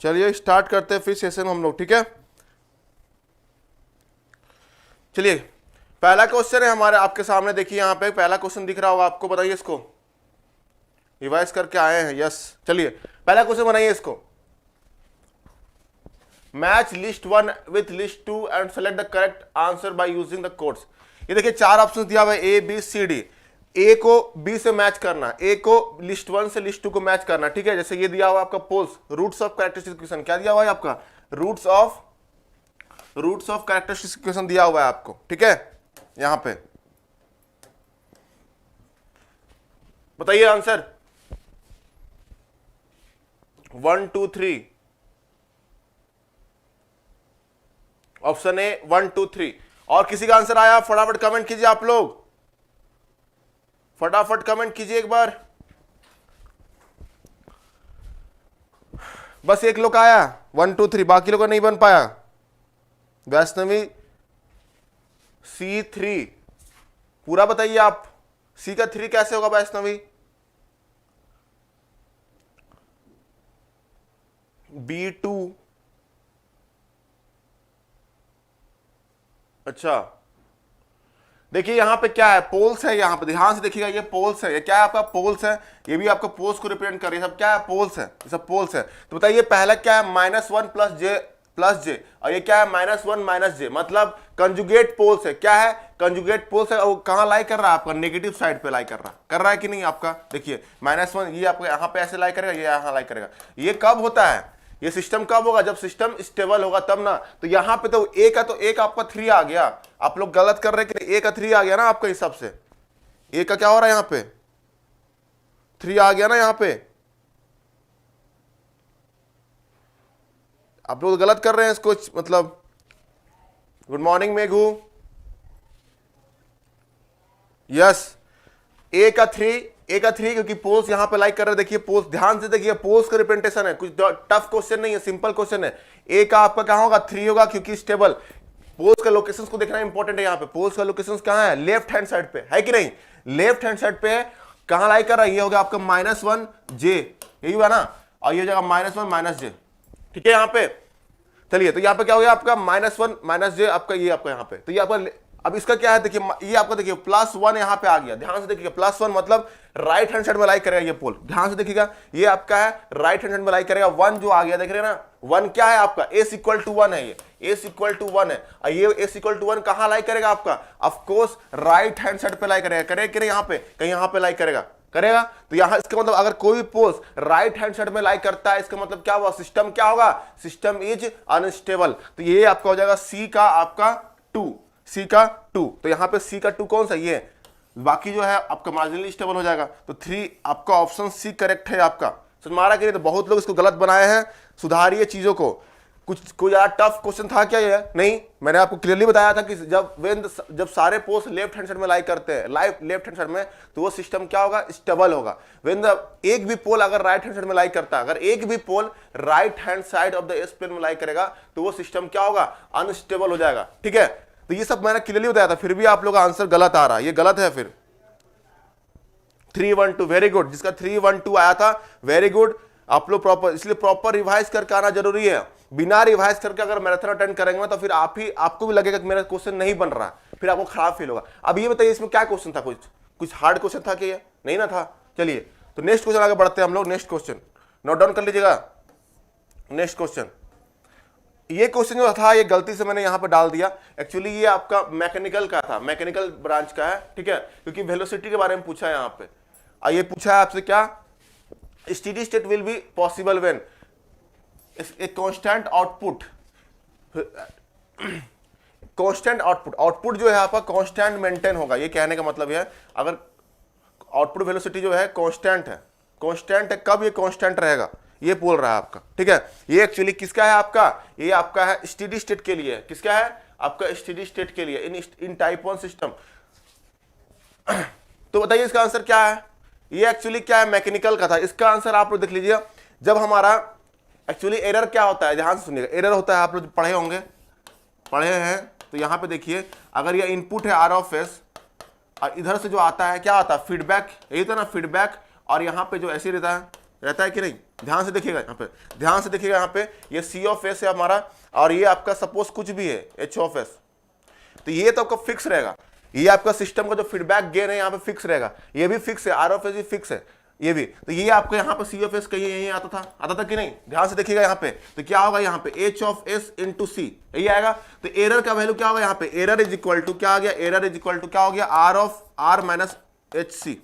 चलिए स्टार्ट करते हैं फिर सेशन हम लोग, ठीक है। चलिए पहला क्वेश्चन है हमारे आपके सामने, देखिए यहाँ पे पहला क्वेश्चन दिख रहा होगा आपको, बताइए इसको। रिवाइज करके आए हैं, यस। चलिए पहला क्वेश्चन बनाइए इसको। Match list 1 with list 2 and select the correct answer by using the codes. ये देखिए चार ऑप्शन दिया हुआ है, ए बी सी डी। ए को बी से मैच करना, ए को लिस्ट 1 से लिस्ट 2 को मैच करना, ठीक है। जैसे ये दिया हुआ आपका poles, roots of characteristic equation, क्या दिया हुआ है आपका, रूट्स ऑफ कैरेक्टरिस्टिक इक्वेशन दिया हुआ है आपको, ठीक है। यहां पे बताइए आंसर 1 2 3। Option A 1 2 3। और किसी का आंसर आया फटाफट कमेंट कीजिए आप लोग, फटाफट कमेंट कीजिए एक बार। बस एक लोग आया 1 2 3, बाकी लोग का नहीं बन पाया। वैष्णवी C3 पूरा बताइए आप, सी का 3 कैसे होगा वैष्णवी। B2, अच्छा देखिए यहां पे क्या है, पोल्स है। यहां पे ध्यान से देखिएगा, ये पोल्स है, ये क्या है आपका, पोल्स है। ये भी आपका पोल्स को रिप्रेजेंट कर रही है, सब क्या है, पोल्स है, ये सब पोल्स है। तो बताइए पहला क्या है, -1 प्लस जे, और ये क्या है -1 - जे, मतलब कंजुगेट पोल्स है। क्या है, कंजुगेट पोल्स है। और कहां लाई कर रहा है आपका, नेगेटिव साइड पे लाई कर रहा है कि नहीं आपका। देखिए -1 ये आपको यहां पे ऐसे लाई करेगा, ये यहां लाई करेगा। ये कब होता है, ये सिस्टम कब होगा, जब सिस्टम स्टेबल होगा तब ना। तो यहां पे तो ए का, तो ए का आपका 3 आ गया। आप लोग गलत कर रहे हैं कि ए का 3 आ गया ना आपका हिसाब से। ए का क्या हो रहा है, यहां पे 3 आ गया ना यहां पे। आप लोग गलत कर रहे हैं इसको, मतलब। Good morning Meghu, yes. A का 3 क्योंकि पोल्स यहां पे लाइक कर रहे हैं। देखिए पोल्स, ध्यान से देखिए, पोल्स का रिप्रेजेंटेशन है, कुछ टफ क्वेश्चन नहीं है, सिंपल क्वेश्चन है। ए का आपका क्या होगा, 3 होगा, क्योंकि स्टेबल। पोल्स का लोकेशन को देखना इंपॉर्टेंट है। यहाँ पे पोल्स का लोकेशन कहां है, लेफ्ट हैंड साइड पे है कि नहीं, लेफ्ट हैंड साइड पे है। कहां लाइक कर रहा है, ये हो गया आपका -1 जे, यही हुआ ना। और ये हो जाएगा -1 - जे, ठीक है यहाँ पे। चलिए तो यहाँ पे क्या हो गया आपका -1 - जे, आपका ये आपका यहाँ पे। तो ये आपका, अब इसका क्या है, देखिए ये आपका, देखिए +1 यहाँ पे आ गया। ध्यान से देखिए +1 मतलब राइट हैंड साइड में लाइक करेगा ये पोल। ध्यान से देखिएगा, ये आपका है राइट हैंड साइड में लाइक करेगा। 1 जो आ गया देख रहे हैं ना, 1 क्या है आपका, A = 1 है, ये A = 1 है। और ये A = 1 कहां लाइक करेगा आपका, of course right hand side पे लाइक करेगा। करेगा कि नहीं, यहाँ पे कहीं यहाँ पे लाइक करेगा। तो यहां इसका मतलब अगर कोई पोल्स राइट हैंड साइड में लाइक करता है, इसका मतलब क्या हुआ, सिस्टम क्या होगा, सिस्टम इज अनस्टेबल। तो ये आपका हो जाएगा C का आपका 2, C का 2। तो यहां पे C का 2 कौन सा, ये। बाकी जो है आपका मार्जिनली स्टेबल हो जाएगा। तो 3 आपका ऑप्शन C करेक्ट है आपका। समझ में आ रहा है कि नहीं। तो बहुत लोग इसको गलत बनाए हैं, सुधारिए चीजों को। कुछ कोई ज्यादा टफ क्वेश्चन था क्या ये, नहीं। मैंने आपको क्लियरली बताया था कि जब सारे पोस्ट लेफ्ट हैंड साइड में लाइक करते हैं, लेफ्ट हैंड साइड में, तो वो सिस्टम क्या होगा, स्टेबल होगा। वेन एक भी पोल अगर राइट हैंड साइड में लाइक करता है, अगर एक भी pole right hand side of the S plane में लाइक करेगा, तो वो सिस्टम क्या होगा, अनस्टेबल हो जाएगा, ठीक है। तो ये सब मैंने क्लियरली बताया था, फिर भी आप लोग का आंसर गलत आ रहा है, ये गलत है। फिर 3 1 2, वेरी गुड। जिसका 3 1 2 आया था, वेरी गुड। आप लोग प्रॉपर, इसलिए प्रॉपर रिवाइज करके आना जरूरी है। बिना रिवाइज करके अगर मैराथन अटेंड करेंगे तो फिर आपको भी लगेगा कि मेरा क्वेश्चोट नहीं बन रहा, फिर आपको खराब फील होगा। अब ये बताइए इसमें क्या क्वेश्चन था, कुछ हार्ड क्वेश्चन था कि नहीं ना था। चलिए तो नेक्स्ट क्वेश्चन आगे बढ़ते हैं हम लोग। नेक्स्ट क्वेश्चन नोट डाउन कर लीजिएगा। नेक्स्ट क्वेश्चन, ये क्वेश्चन जो था ये गलती से मैंने यहां पर डाल दिया। एक्चुअली ये आपका मैकेनिकल का था, मैकेनिकल ब्रांच का है, ठीक है, क्योंकि वेलोसिटी के बारे में पूछा है यहां पे। ये पूछा है आपसे क्या, steady state will be possible when a constant output, constant output जो है आपका कांस्टेंट मेंटेन होगा। ये कहने का मतलब है अगर आउटपुट वेलोसिटी जो है कांस्टेंट है, कब ये कांस्टेंट रहेगा, ये बोल रहा है आपका, ठीक है। ये एक्चुअली किसका है आपका, ये आपका है स्टेडी स्टेट के लिए। किसका है आपका, स्टेडी स्टेट के लिए इन टाइप 1 सिस्टम। तो बताइए इसका आंसर क्या है। ये एक्चुअली क्या है, मैकेनिकल का था। इसका आंसर आप लोग देख लीजिए। जब हमारा एक्चुअली एरर क्या होता है, ध्यान से सुनिएगा। एरर होता है, आप लोग पढ़े हैं तो यहां पे देखिए, अगर ये इनपुट है R(s) और इधर से जो आता है क्या आता है, फीडबैक, यही था ना फीडबैक। और यहां पे जो ऐसे रहता है रहता है कि नहीं? ध्यान से देखिएगा यहाँ पे, ध्यान से देखिएगा यहाँ पे, ये सी ऑफ एस है हमारा, और ये आपका सपोज कुछ भी है एच ऑफ एस, तो ये तो आपका फिक्स रहेगा। ये आपका सिस्टम का जो फीडबैक गेन है यहाँ पे फिक्स रहेगा, ये भी फिक्स है, आर ऑफ एस भी फिक्स है, ये भी। तो ये आपको यहाँ पे सी ऑफ एस का यही आता था कि नहीं? ध्यान से देखिएगा यहाँ पे, तो क्या होगा यहाँ पे एच ऑफ एस इंटू सी, यही आएगा। तो एरर का वैल्यू क्या होगा यहाँ पे? एरर इज इक्वल टू क्या आ गया? एरर इज इक्वल टू क्या हो गया? R of R minus H C.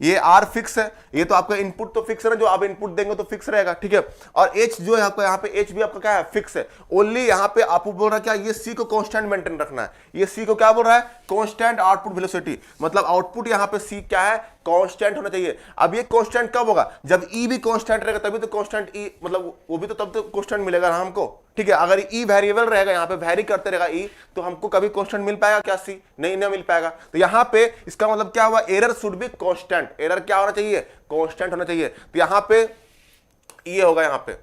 ये आर फिक्स है, ये तो आपका इनपुट तो फिक्स है ना, जो आप इनपुट देंगे तो फिक्स रहेगा, ठीक है। और एच जो है आपका यहाँ पे, एच भी आपका क्या है? फिक्स है। ओनली यहाँ पे आपको बोल रहा है क्या? ये सी को कांस्टेंट मेंटेन रखना है। ये सी को क्या बोल रहा है? कांस्टेंट आउटपुट वेलोसिटी, मतलब आउटपुट यहाँ पे सी क्या है? कांस्टेंट होना चाहिए। अब ये कांस्टेंट कब होगा? जब ई भी कांस्टेंट रहेगा, तभी तो कांस्टेंट ई, मतलब वो भी तो तब तो कांस्टेंट मिलेगा ना हमको, ठीक है। अगर ई वेरिएबल रहेगा, यहाँ पे वेरी करते रहेगा ई, तो हमको कभी कांस्टेंट मिल पाएगा क्या? सी नहीं मिल पाएगा। तो यहाँ पे इसका मतलब क्या हुआ? Error should be constant. Error क्या होना चाहिए? कांस्टेंट होना चाहिए। तो यहाँ पे ये होगा, यहाँ पे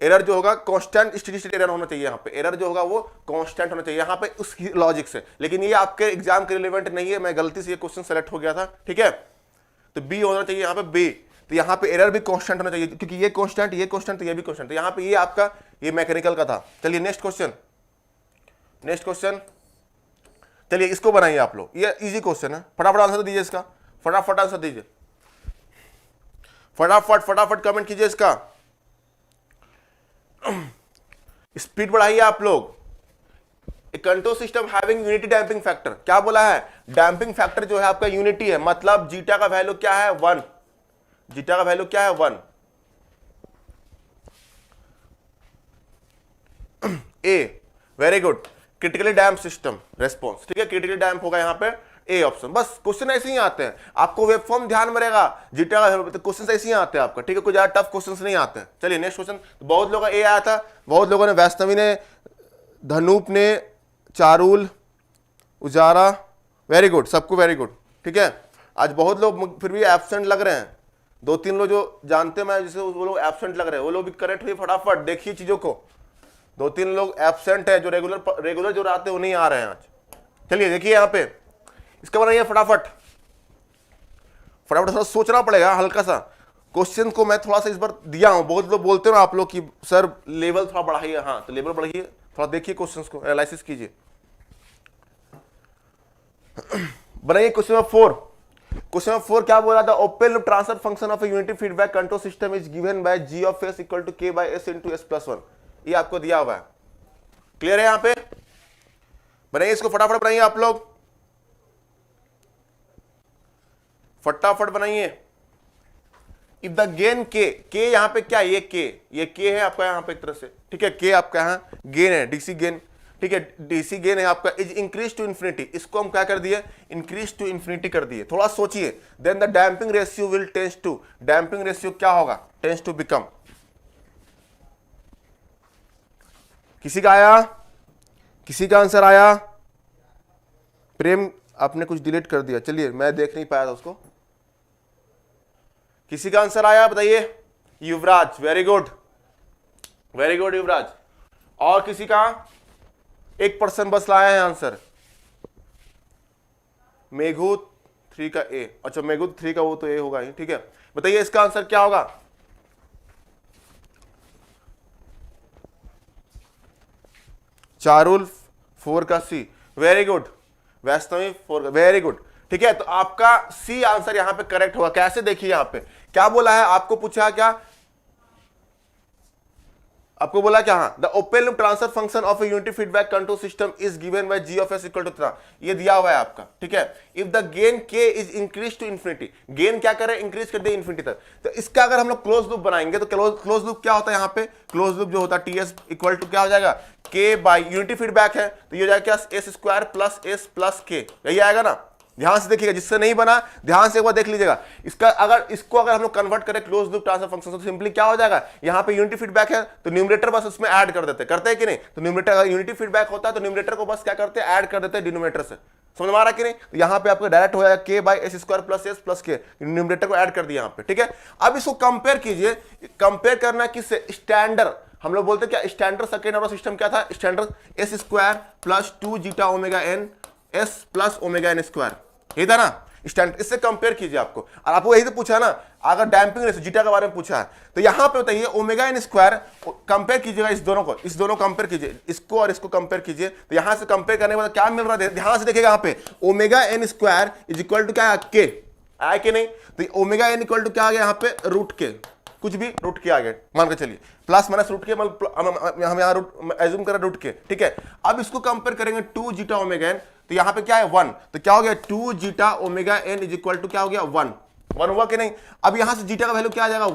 एरर जो होगा कांस्टेंट स्टेडी स्टेट एरर होना चाहिए। यहाँ पे एरर जो होगा वो कांस्टेंट होना चाहिए, यहाँ पे उस लॉजिक से। लेकिन ये आपके एग्जाम के रिलेवेंट नहीं है, मैं गलती से ये क्वेश्चन सेलेक्ट हो गया था, ठीक है। तो बी होना चाहिए यहाँ पे, बी। तो यहाँ पे एरर भी कांस्टेंट होना चाहिए, क्योंकि ये कांस्टेंट, तो ये भी कांस्टेंट। तो यहाँ पे ये आपका ये मैकेनिकल का था। चलिए नेक्स्ट क्वेश्चन, चलिए इसको बनाइए आप लोग, ये इजी क्वेश्चन है। फटाफट आंसर दीजिए इसका, फटाफट आंसर दीजिए, फटाफट कमेंट कीजिए इसका, स्पीड बढ़ाइए आप लोग। Control system having unity damping factor, क्या बोला है? डैम्पिंग फैक्टर जो है आपका यूनिटी है, मतलब जीटा का वैल्यू क्या है? 1। जीटा का वैल्यू क्या है? 1। ए, very good. Critically damp system response, ठीक है, क्रिटिकली डैम्प होगा यहाँ पे, ए ऑप्शन। बस क्वेश्चन ऐसे ही आते हैं, आपको वेब फॉर्म ध्यान में रहेगा, जीटा का तो क्वेश्चन ऐसे ही आते हैं आपका, ठीक है, कोई ज्यादा टफ क्वेश्चन नहीं आते हैं। चलिए नेक्स्ट क्वेश्चन। बहुत लोगों का ए आया था, बहुत लोगों ने, वैष्णवी ने, धनूप ने, चारुल, उजारा, वेरी गुड, सबको वेरी गुड, ठीक है। आज बहुत लोग फिर भी एब्सेंट लग रहे हैं, 2-3 लोग जो जानते हैं मैं, जैसे वो लोग एब्सेंट लग रहे हैं, वो लोग भी करेक्ट हुए, फटाफट देखिए चीजों को। 2-3 लोग एब्सेंट है, जो रेगुलर जो आते हैं वो नहीं आ रहे हैं आज। चलिए देखिए यहाँ पे, इसका बनाइए फटाफट, थोड़ा सोचना पड़ेगा हल्का सा। क्वेश्चन को मैं थोड़ा सा इस बार दिया हूं, बहुत लोग बोलते हो आप लोग कि सर लेवल थोड़ा बढ़ाइए, हाँ तो लेवल बढ़ाइए, थोड़ा देखिए क्वेश्चंस को, एनालिसिस कीजिए। बनाइए क्वेश्चन नंबर 4। क्वेश्चन नंबर 4 क्या बोला था? Open loop transfer function of a unity feedback control system is given by G of S equal to K by S into S plus 1। ये आपको दिया हुआ है, क्लियर है? यहाँ पे बनाइए इसको, फटाफट बनाइए आप लोग, फटाफट बनाइए। इफ द गेन के यहां पे क्या, ये के है आपका यहाँ पे एक तरह से, ठीक है, के आपका यहाँ गेन है, डीसी गेन, ठीक है, डीसी गेन है आपका, इज इंक्रीज टू इन्फिनिटी, इसको हम क्या कर दिए? इंक्रीज टू इन्फिनिटी कर दिए। थोड़ा सोचिए, then the damping ratio will tends to, damping ratio क्या होगा? टेंस टू बिकम, किसी का आया? किसी का आंसर आया? प्रेम आपने कुछ डिलीट कर दिया, चलिए मैं देख नहीं पाया था उसको। किसी का आंसर आया बताइए? युवराज, वेरी गुड, वेरी गुड युवराज। और किसी का? 1% बस लाया है आंसर, मेघू 3 का ए, अच्छा मेघू 3 का वो तो ए होगा ही, ठीक है। बताइए इसका आंसर क्या होगा? चारुल 4 का सी, वेरी गुड। वैष्णवी 4 का, वेरी गुड, ठीक है। तो आपका सी आंसर यहां पे करेक्ट होगा। कैसे? देखिए यहां पे क्या बोला है, आपको पूछा क्या? आपको बोला क्या? हाँ, the open loop transfer function of a unity feedback control system is given by G of S equal to इतना, ये दिया हुआ है आपका, ठीक है। If the gain K is increase to infinity, gain क्या करे? इंक्रीज कर दे इन्फिनिटी तक। तो इसका अगर हम लोग क्लोज लूप बनाएंगे तो क्लोज लूप क्या होता है? यहाँ पे क्लोज लूप जो होता है टीएस इक्वल टू क्या हो जाएगा? के बाय यूनिटी फीडबैक है तो ये हो जाएगा क्या? S square plus S plus के, यही आएगा ना। ध्यान से देखिएगा, जिससे नहीं बना ध्यान से एक बार देख लीजिएगा। इसका इसको अगर हम लोग कन्वर्ट करें क्लोज लूप ट्रांसफर फंक्शन तो सिंपली क्या हो जाएगा? यहाँ पे यूनिटी फीडबैक है तो न्यूमरेटर बस उसमें ऐड कर देते, करते हैं कि नहीं? तो न्यूमरेटर, अगर यूनिटी फीडबैक होता है तो न्यूमरेटर को बस क्या करते हैं? ऐड कर देते हैं डिनोमिनेटर से। समझ में आ रहा कि नहीं? तो यहाँ पे आपको डायरेक्ट हो जाएगा के by S square plus S plus के, न्यूमरेटर को ऐड कर दिया यहाँ पे, ठीक है। अब इसको कंपेयर कीजिए, कंपेयर करना किससे? स्टैंडर्ड, हम लोग बोलते हैं क्या? स्टैंडर्ड सेकेंड ऑर्डर सिस्टम क्या था? Standard S square plus 2 zeta omega N S plus omega N square, ये था ना। स्टैंडर्ड, इससे कंपेयर कीजिए आपको। और आपको यही तो पूछा ना, अगर डैम्पिंग रेशियो जीटा के बारे में पूछा है तो यहां पे बताइए ओमेगा एन स्क्वायर कंपेयर कीजिएगा इस दोनों को, इस दोनों कंपेयर कीजिए, इसको और इसको कंपेयर कीजिए, तो यहां से कंपेयर करने के बाद क्या मिल रहा है ध्यान से देखिएगा। यहां पे omega N square is equal to क्या है, के आया कि नहीं, तो ओमेगा एन इक्वल टू क्या आ गया यहाँ पे, रूट के, कुछ भी रूट के आ गए, मान के चलिए प्लस माइनस रूट के, हम यहाँ रूट एज्यूम करें रूट के, ठीक है। अब इसको कंपेयर करेंगे 2 जीटा ओमेगा एन, तो यहाँ पे क्या है 1, तो क्या हो गया 2 zeta omega N is equal to क्या हो गया 1 हुआ कि नहीं। अब यहां से जीटा का वैल्यू क्या आ जाएगा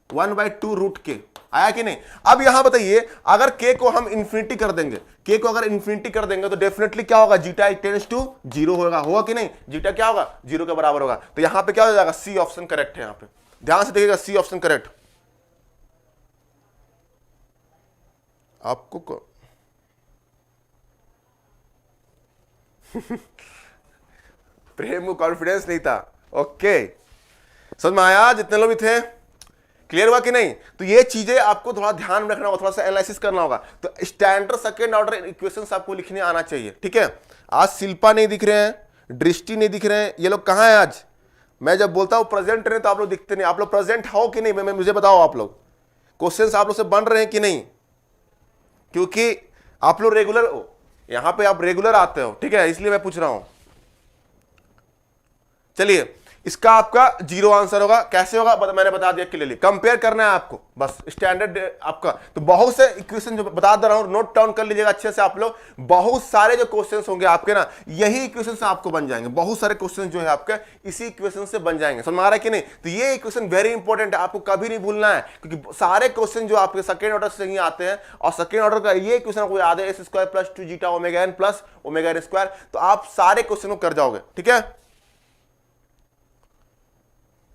1/2 रूट के, आया कि नहीं। अब यहां बताइए अगर के को हम इंफिनिटी कर देंगे, के को अगर इंफिनिटी कर देंगे तो डेफिनेटली क्या होगा, जीटा टेंड्स टू 0 होगा कि नहीं, जीटा क्या होगा 0 के बराबर होगा। तो यहां पे क्या हो जाएगा, सी ऑप्शन करेक्ट है। यहां पे ध्यान से देखिएगा, सी ऑप्शन करेक्ट। आपको प्रेम को कॉन्फिडेंस नहीं था, ओके समझ में आया, जितने लोग भी थे क्लियर हुआ कि नहीं। तो ये चीजें आपको थोड़ा ध्यान में रखना होगा, थोड़ा सा एनालिसिस करना होगा। तो स्टैंडर्ड सेकंड ऑर्डर इक्वेशंस आपको लिखने आना चाहिए, ठीक है। आज शिल्पा नहीं दिख रहे हैं, दृष्टि नहीं दिख रहे हैं, ये लोग कहाँ हैं आज। मैं जब बोलता हूं प्रेजेंट नहीं तो आप लोग दिखते नहीं, आप लोग प्रेजेंट हो कि नहीं, मैं मुझे बताओ, आप लोग क्वेश्चंस आप लोग से बन रहे हैं कि नहीं, क्योंकि आप लोग रेगुलर हो, यहां पे आप रेगुलर आते हो, ठीक है, इसलिए मैं पूछ रहा हूं। चलिए इसका आपका 0 आंसर होगा, कैसे होगा मैंने बता दिया क्लियरली, कंपेयर करना है आपको बस स्टैंडर्ड आपका। तो बहुत से इक्वेशन जो बता दे रहा हूं नोट डाउन कर लीजिएगा अच्छे से आप लोग, बहुत सारे जो क्वेश्चंस होंगे आपके ना, यही इक्वेशन से आपको बन जाएंगे, बहुत सारे क्वेश्चन जो है आपके इसी इक्वेशन से बन जाएंगे, समझ आ रहा है कि नहीं। तो ये इक्वेशन वेरी इंपॉर्टेंट है, आपको कभी नहीं भूलना है, क्योंकि सारे क्वेश्चन जो आपके सेकंड ऑर्डर से ही आते हैं, और सेकंड ऑर्डर का ये इक्वेशन आपको याद है, s² + 2 zeta omega n plus omega n square, तो आप सारे क्वेश्चन को कर जाओगे, ठीक है।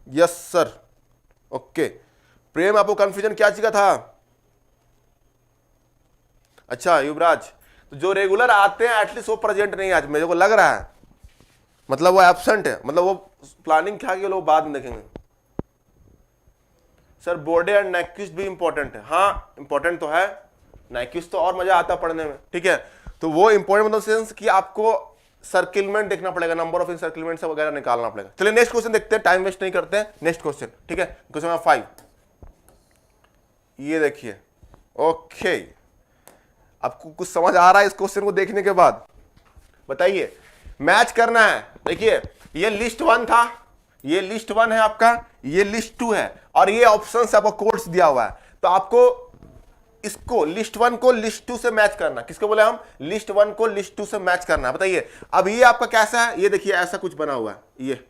Yes sir, okay. प्रेम आपको कंफ्यूजन क्या चीज का था, अच्छा युवराज, तो जो रेगुलर आते हैं एटलीस्ट वो प्रेजेंट नहीं आज मेरे को लग रहा है, मतलब वो एब्सेंट है, मतलब वो प्लानिंग क्या कि लोग बाद में देखेंगे। सर बोर्डे एंड नाइक्विस्ट भी इंपॉर्टेंट है, हाँ इंपॉर्टेंट तो है, नाइक्विस्ट तो और मजा आता पढ़ने में, ठीक है। तो वो इंपॉर्टेंट मतलब सेंस कि आपको सर्किलमेंट देखना पड़ेगा, नंबर ऑफ इनसर्किलमेंट से वगैरह निकालना पड़ेगा। चलिए नेक्स्ट क्वेश्चन देखते हैं, टाइम वेस्ट नहीं करते हैं, नेक्स्ट क्वेश्चन, ठीक है। क्वेश्चन नंबर 5 ये देखिए, ओके आपको कुछ समझ आ रहा है इस क्वेश्चन को देखने के बाद, बताइए। मैच करना है, देखिए ये लिस्ट 1 था, ये लिस्ट 1 है आपका, ये लिस्ट 2 है, और ये ऑप्शन आपको कोड्स दिया हुआ है, तो आपको इसको लिस्ट 1 को लिस्ट 2 से मैच करना, किसको बोले हम, लिस्ट 1 को लिस्ट 2 से मैच करना। बताइए अब ये आपका कैसा है, ये देखिए ऐसा कुछ बना हुआ है, ये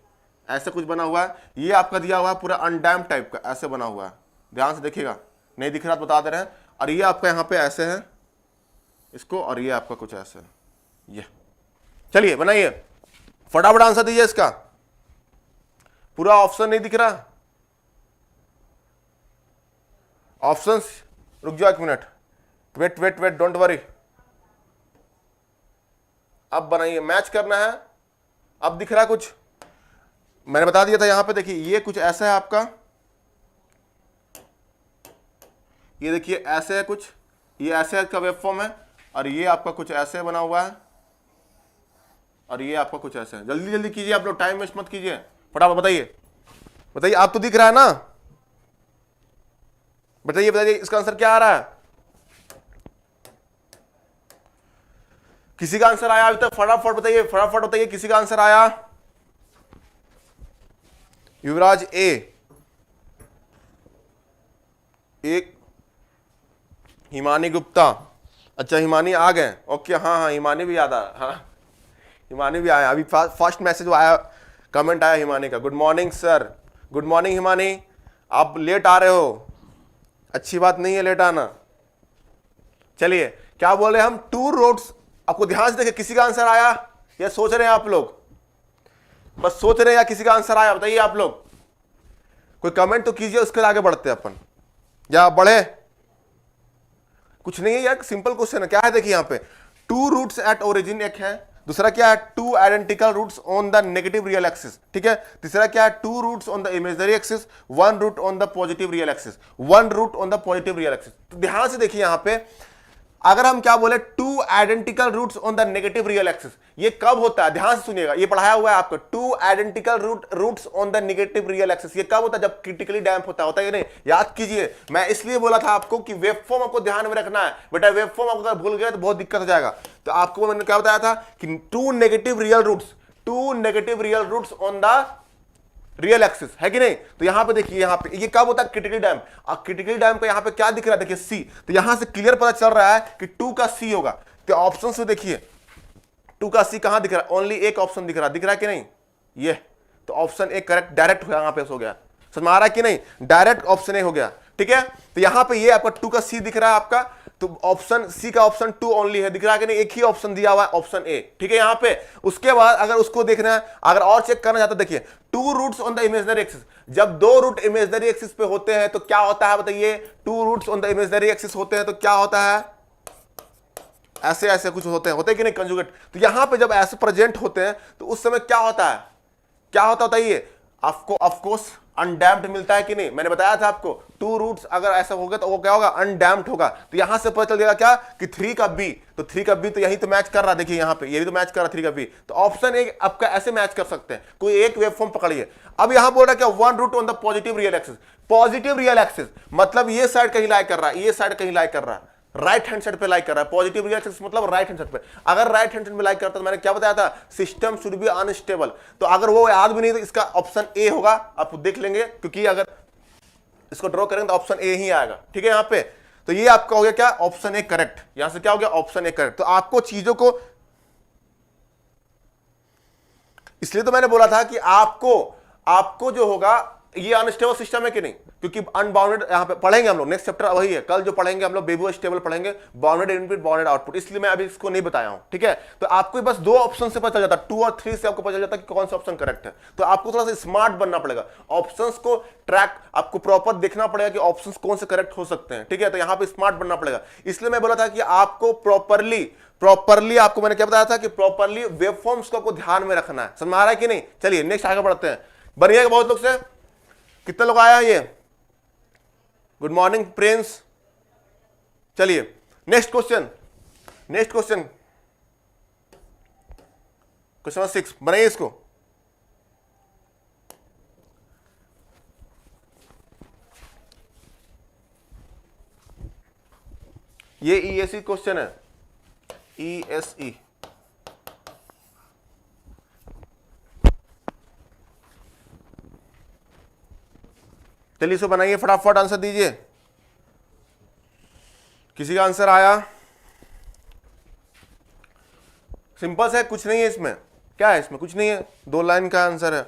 ऐसा कुछ बना हुआ है, ये आपका दिया हुआ है पूरा अनडैम्प टाइप का, ऐसे बना हुआ है, ध्यान से देखिएगा, नहीं दिख रहा तो बता दे रहे हैं। और ये आपका यहाँ पे ऐसे है इसको, और ये आपका कुछ ऐसे है, ये चलिए बनाइए, फटाफट आंसर दीजिए इसका, पूरा ऑप्शन नहीं दिख रहा, ऑप्शंस, रुक जाओ 1 मिनट, वेट डोंट वरी, अब बनाइए, मैच करना है, अब दिख रहा कुछ, मैंने बता दिया था यहां पे, देखिए ये कुछ ऐसा है आपका, ये देखिए ऐसे है कुछ, ये ऐसे इसका वेब फॉर्म है, और ये आपका कुछ ऐसे बना हुआ है, और ये आपका कुछ ऐसे है। जल्दी जल्दी कीजिए आप लोग, टाइम वेस्ट मत कीजिए, फटाफट बताइए, बताइए आप तो दिख रहा है ना, बताइए बताइए इसका आंसर क्या आ रहा है, किसी का आंसर आया अभी तक, फटाफट बताइए, फटाफट बताइए किसी का आंसर आया। युवराज एक हिमानी गुप्ता, अच्छा हिमानी आ गए, ओके, हाँ हिमानी भी याद आ, हाँ हिमानी भी आया, अभी फर्स्ट मैसेज आया, कमेंट आया हिमानी का, good morning sir, good morning Himani, आप लेट आ रहे हो, अच्छी बात नहीं है लेट आना। चलिए क्या बोले हम, 2 रोड्स, आपको ध्यान से देखिए, किसी का आंसर आया या सोच रहे हैं आप लोग, बस सोच रहे हैं या किसी का आंसर आया, बताइए आप लोग, कोई कमेंट तो कीजिए, उसके आगे बढ़ते हैं अपन, या बढ़े, कुछ नहीं है यार, सिंपल क्वेश्चन है, क्या है देखिए यहाँ पे, 2 रूट्स एट ओरिजिन एक है, दूसरा क्या है 2 identical roots on the negative real axis, ठीक है, तीसरा क्या है 2 roots on the imaginary axis, 1 root on the positive real axis, 1 root on the positive real axis. तो ध्यान से देखिए यहाँ पे अगर हम क्या बोले, two identical roots on the negative real axis, ये कब होता है, ध्यान से सुनिएगा, ये पढ़ाया हुआ है आपको, two identical roots on the negative real axis, ये कब होता है, जब क्रिटिकली डैम्प होता है कि नहीं, याद कीजिए। मैं इसलिए बोला था आपको कि वेवफॉर्म आपको ध्यान में रखना है बेटा, वेवफॉर्म आपको अगर भूल गए तो बहुत दिक्कत हो जाएगा। तो आपको मैंने क्या बताया था कि two negative real roots on the real axis, है कि नहीं। तो यहां पे देखिए, यहां पे ये कब होता है, क्रिटिकल डैम्प। और क्रिटिकल डैम्प का यहां पे क्या दिख रहा है, देखिए सी, तो यहां से क्लियर पता चल रहा है कि 2 का सी होगा। तो ऑप्शन से देखिए 2 का सी कहां दिख रहा है, ओनली एक ऑप्शन दिख रहा है कि नहीं, ये। तो ऑप्शन ए करेक्ट डायरेक्ट यहां पे हो गया, समझ में आ रहा है कि नहीं, डायरेक्ट ऑप्शन ए हो गया, ठीक है। तो यहां पे ये आपका 2 का सी दिख रहा है आपका, तो ऑप्शन सी का ऑप्शन 2 ओनली है, दिख रहा है कि नहीं, एक ही ऑप्शन दिया हुआ है, ऑप्शन ए, ठीक है। यहां पे उसके बाद अगर उसको देखना है, अगर और चेक करना चाहते, देखिए 2 roots on the imaginary axis, जब 2 रूट इमेजिनरी एक्सिस पे होते हैं तो क्या होता है बताइए, 2 roots on the imaginary axis होते हैं तो क्या होता है, ऐसे ऐसे कुछ होते कि नहीं, कंजुगेट। तो यहां पे जब ऐसे प्रेजेंट होते हैं तो उस समय क्या होता है, क्या होता बताइए, आपको ऑफकोर्स अनडैम्प्ड मिलता है कि नहीं। मैंने बताया था आपको 2 रूट्स अगर ऐसा होगा तो वो क्या होगा, अनडैम्प्ड होगा। तो यहां से पता चल गया क्या कि 3 का बी, तो 3 का बी तो यही तो मैच कर रहा है, देखिए यहां पे ये भी तो मैच कर रहा है 3 का बी। तो ऑप्शन ए आपका ऐसे मैच कर सकते हैं, कोई एक वेवफॉर्म पकड़िए। अब यहां बोल रहा है क्या, 1 root on the positive real axis, positive real axis मतलब ये साइड कहीं लाई कर रहा है, ये साइड कहीं लाई कर रहा है, राइट हैंड साइड पे लाइक कर रहा है, पॉजिटिव रियल एक्सिस मतलब राइट हैंड साइड पे। अगर राइट हैंड साइड पे लाइक करता तो मैंने क्या बताया था, सिस्टम शुड बी अनस्टेबल। तो अगर वो याद भी नहीं तो इसका ऑप्शन ए होगा, आप देख लेंगे, क्योंकि अगर इसको ड्रॉ करेंगे तो ऑप्शन ए ही आएगा, ठीक है। यहां पे तो ये आपका हो गया क्या, ऑप्शन ए करेक्ट, यहां से क्या हो गया, ऑप्शन ए करेक्ट। तो आपको चीजों को, इसलिए तो मैंने बोला था कि आपको जो होगा, ये अनस्टेबल सिस्टम है कि नहीं, क्योंकि अनबाउंडेड यहां पे पढ़ेंगे हम लोग, नेक्स्ट चैप्टर वही है, कल जो पढ़ेंगे हम लोग बेबू स्टेबल पढ़ेंगे, बाउंडेड इनपुट बाउंडेड आउटपुट, इसलिए मैं अभी इसको नहीं बताया हूं, ठीक है। तो आपको बस 2 ऑप्शन से पता चल जाता, 2 और 3 से आपको पता चल जाता कि कौन सा ऑप्शन करेक्ट है। तो आपको थोड़ा सा स्मार्ट बनना पड़ेगा, ऑप्शंस को ट्रैक आपको प्रॉपर देखना पड़ेगा कि ऑप्शंस कौन से करेक्ट हो सकते हैं, ठीक है। तो यहां पे स्मार्ट बनना पड़ेगा, इसलिए मैं बोला था कि आपको प्रॉपरली आपको मैंने क्या बताया था कि प्रॉपरली वेवफॉर्म्स को आपको ध्यान में रखना है, समझ में आ रहा है कि नहीं। चलिए नेक्स्ट आगे बढ़ते हैं, बनिएगा बहुत लोग से, कितने लोग आया ये, गुड मॉर्निंग प्रिंस। चलिए नेक्स्ट क्वेश्चन, क्वेश्चन नंबर 6 बनाइए इसको। ये ईएसई क्वेश्चन है, ईएसई, चलिए इसको बनाइए, फटाफट आंसर दीजिए। किसी का आंसर आया, सिंपल है, कुछ नहीं है इसमें, क्या है इसमें, कुछ नहीं है, 2 लाइन का आंसर है।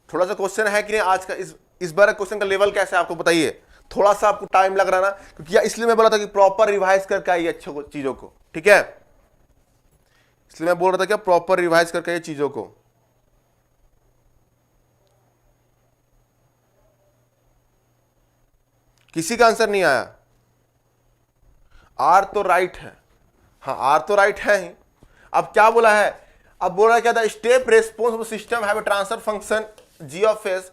थोड़ा सा क्वेश्चन है कि नहीं आज का, इस बार क्वेश्चन का लेवल कैसा है आपको बताइए, थोड़ा सा आपको टाइम लग रहा है ना, क्योंकि इसलिए मैं बोला था कि प्रॉपर रिवाइज करके आइए अच्छे चीजों को, ठीक है। इसलिए मैं बोल रहा था क्या, प्रॉपर रिवाइज करके आइए चीजों को। किसी का आंसर नहीं आया, आर तो राइट है, हाँ आर तो राइट है ही। अब क्या बोला है, अब बोल रहा है क्या था, step response system have a transfer function G of S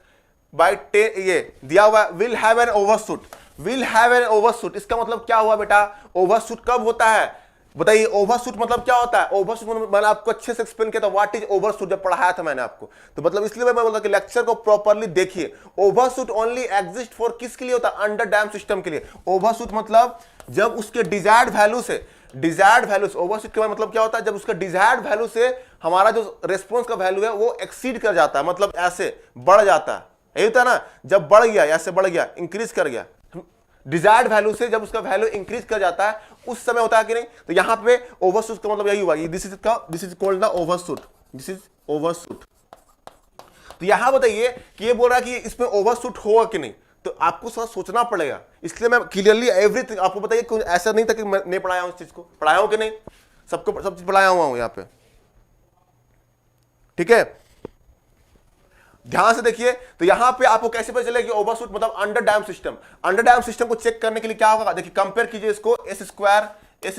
by 10, ये दिया हुआ will have an overshoot, will have an overshoot, इसका मतलब क्या हुआ बेटा, ओवरशूट कब होता है बताइए, ओवरशूट मतलब क्या होता है, ओवरशूट मैंने आपको अच्छे से एक्सप्लेन किया था, व्हाट इज ओवरशूट, जब पढ़ाया था मैंने आपको। तो मतलब इसलिए मैं बोलता कि लेक्चर को प्रॉपर्ली देखिए। ओवरशूट ओनली एग्जिस्ट फॉर किसके लिए होता है, अंडर डैम सिस्टम के लिए। ओवरशूट मतलब जब उसके डिजायर्ड वैल्यू से, ओवरशूट के मतलब क्या होता है, जब उसका डिजायर्ड वैल्यू से हमारा जो रेस्पॉन्स का वैल्यू है वो एक्सीड कर जाता है, मतलब ऐसे बढ़ जाता है, यही होता है ना, जब बढ़ गया, ऐसे बढ़ गया, इंक्रीज कर गया, डिजायर्ड वैल्यू से जब उसका वैल्यू इंक्रीज कर जाता है उस समय होता है कि नहीं। तो यहां पे ओवरशूट का मतलब यही हुआ, this is called the overshoot, this is overshoot. तो यहां बताइए कि ये बोल रहा है कि इसमें ओवरशूट होगा कि नहीं, तो आपको थोड़ा सोचना पड़ेगा, इसलिए मैं क्लियरली एवरीथिंग आपको बताइए, कुछ ऐसा नहीं था कि मैं नहीं पढ़ाया हूं इस चीज को, पढ़ाया हूं कि नहीं, सबको सब चीज पढ़ाया हुआ हूं यहां पे, ठीक है। ध्यान से देखिए, तो यहां पे आपको कैसे पता चलेगा कि ओवरशूट मतलब under damp system. Under damp system को चेक करने के लिए क्या होगा, देखिए कंपेयर कीजिए इसको, S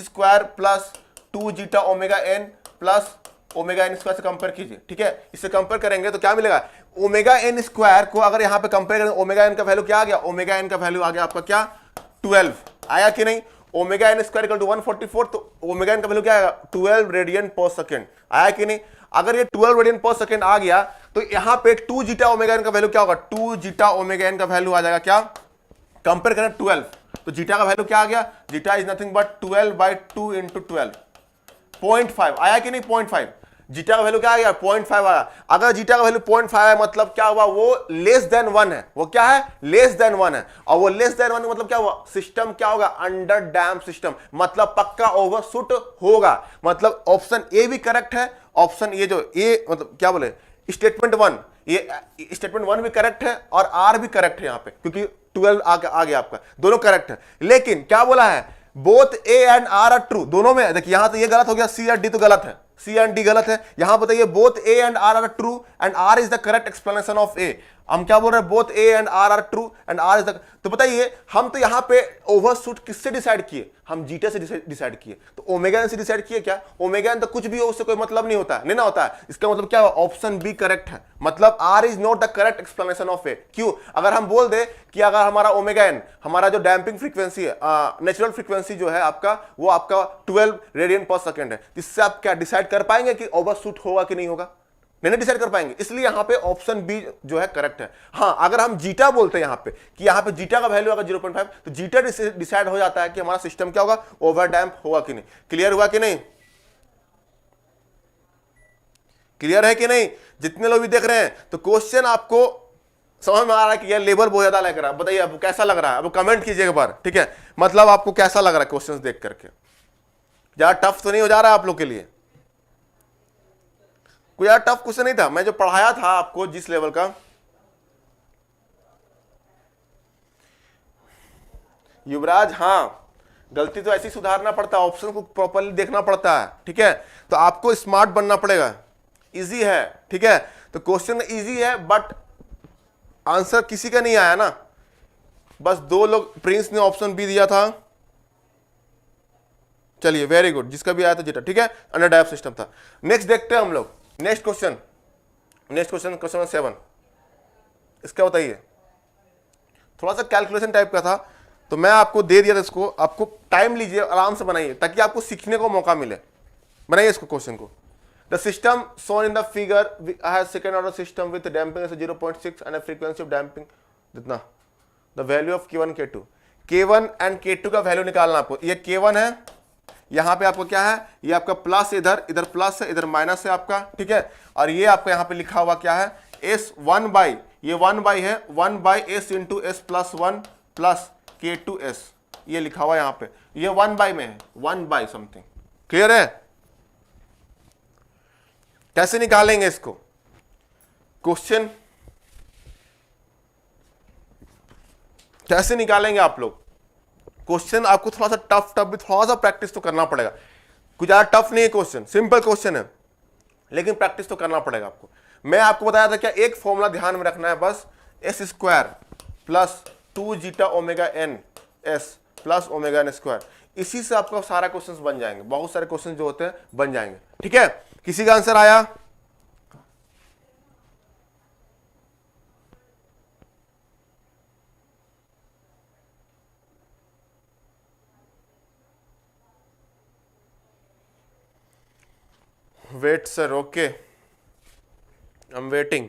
square plus 2 zeta omega N plus omega N square से कंपेयर कीजिए, ठीक है। इससे कंपेयर करेंगे तो क्या मिलेगा, ओमेगा एन स्क्वायर को अगर यहां पे कंपेयर करें, ओमेगा एन का वैल्यू क्या आ गया, ओमेगा एन का वैल्यू आ गया आपका क्या 12, आया कि नहीं। Omega N square equal to 144, तो ओमेगा एन का वैल्यू क्या आएगा 12 रेडियन पर सेकेंड। आया कि नहीं? अगर ये 12 रेडियन पर सेकेंड आ गया तो यहां पे 2 जीटा ओमेगा एन का वैल्यू क्या होगा, 2 जीटा ओमेगा एन का वैल्यू आ जाएगा क्या, कंपेयर करें 12, तो जीटा का वैल्यू क्या आ गया, zeta is nothing but 12/2 into 12, 0.5 आया कि नहीं, 0.5। जीटा का वैल्यू क्या आ गया, 0.5 आया। अगर जीटा का वैल्यू 0.5 है मतलब क्या हुआ, वो लेस देन 1 है, वो क्या है, लेस देन 1 है। और वो लेस देन 1 मतलब क्या हुआ, सिस्टम क्या होगा, अंडर डैम सिस्टम, मतलब पक्का ओवरशूट होगा। मतलब ऑप्शन ए भी करेक्ट है, ऑप्शन ये जो ए मतलब क्या बोले स्टेटमेंट 1, ये स्टेटमेंट 1 भी करेक्ट है और आर भी करेक्ट है यहाँ पे, क्योंकि 12 आ गया आपका, दोनों करेक्ट है। लेकिन क्या बोला है, both A and R are true, दोनों में देखिए यहां तो ये गलत हो गया, सी और डी तो गलत है, सी एंड डी गलत है। यहां बताइए both A and R are true and R is the correct explanation of A. हम क्या बोल रहे हैं, both A and R are true and R is the, तो बताइए हम तो यहां पे ओवरशूट किससे डिसाइड किए, हम जीटा से डिसाइड किए, तो ओमेगा एन से डिसाइड किए क्या, ओमेगा एन तो कुछ भी हो उससे कोई मतलब नहीं होता है, नहीं ना होता है। इसका मतलब क्या हुआ, ऑप्शन बी करेक्ट है, मतलब R is not the correct explanation of A. क्यों, अगर हम बोल दे कि अगर हमारा ओमेगा एन, हमारा जो डैम्पिंग फ्रीक्वेंसी है, नेचुरल फ्रीक्वेंसी जो है आपका, वो आपका 12 रेडियन पर सेकेंड है, इससे आप क्या डिसाइड कर पाएंगे कि ओवरशूट होगा कि नहीं होगा, नहीं डिसाइड कर पाएंगे। इसलिए यहां पे ऑप्शन बी जो है करेक्ट है। हां, अगर हम जीटा बोलते हैं यहां पे कि यहां पे जीटा का वैल्यू अगर 0.5, तो जीटा डिसाइड हो जाता है कि हमारा सिस्टम क्या होगा, ओवर डैम्प होगा कि नहीं। क्लियर हुआ कि नहीं, क्लियर है कि नहीं, जितने लोग भी देख रहे हैं, तो क्वेश्चन आपको समझ में आ रहा है कि यार लेबर बहुत ज्यादा लग रहा है, बताइए आपको कैसा लग रहा है, अब कमेंट कीजिए एक बार, ठीक है, मतलब आपको कैसा लग रहा है क्वेश्चन देख करके, ज्यादा टफ तो नहीं हो जा रहा है आप लोग के लिए, कोई यार टफ क्वेश्चन नहीं था, मैं जो पढ़ाया था आपको जिस लेवल का। युवराज, हां गलती तो ऐसी सुधारना पड़ता है, ऑप्शन को प्रॉपर्ली देखना पड़ता है, ठीक है, तो आपको स्मार्ट बनना पड़ेगा। इजी है, ठीक है, तो क्वेश्चन इजी है बट आंसर किसी का नहीं आया ना, बस 2 लोग, प्रिंस ने ऑप्शन बी दिया था, चलिए वेरी गुड, जिसका भी आया था जीटा, ठीक है, अंडर डैप सिस्टम था। नेक्स्ट देखते हैं हम लोग, नेक्स्ट क्वेश्चन, क्वेश्चन 7, इसका बताइए, थोड़ा सा कैलकुलेशन टाइप का था, तो मैं आपको दे दिया था इसको, आपको टाइम लीजिए, आराम से बनाइए ताकि आपको सीखने को मौका मिले। बनाइए इसको क्वेश्चन को। The system shown in the figure has second order system with damping 0.6 and frequency of damping कितना, the value of K1 K2, K1 and K2 का वैल्यू निकालना आपको। ये K1 है, यहां पे आपको क्या है, ये आपका प्लस, इधर प्लस है, इधर माइनस है आपका, ठीक है, और ये आपका यहां पे लिखा हुआ क्या है, S 1/, ये 1/, है 1/S into S plus 1 plus K2S, ये लिखा हुआ यहां पे, ये 1/, में है 1/, समथिंग। क्लियर है, कैसे निकालेंगे इसको, क्वेश्चन कैसे निकालेंगे आप लोग, क्वेश्चन आपको थोड़ा सा टफ भी, थोड़ा सा प्रैक्टिस तो करना पड़ेगा, कुछ ज्यादा टफ नहीं है क्वेश्चन, सिंपल क्वेश्चन है, लेकिन प्रैक्टिस तो करना पड़ेगा आपको। मैं आपको बताया था क्या, एक फॉर्मूला ध्यान में रखना है बस, S² plus 2 zeta omega N S plus omega N square, इसी से आपका सारा क्वेश्चन बन जाएंगे, बहुत सारे क्वेश्चन जो होते हैं बन जाएंगे, ठीक है। किसी का आंसर आया, wait sir, okay, I am waiting.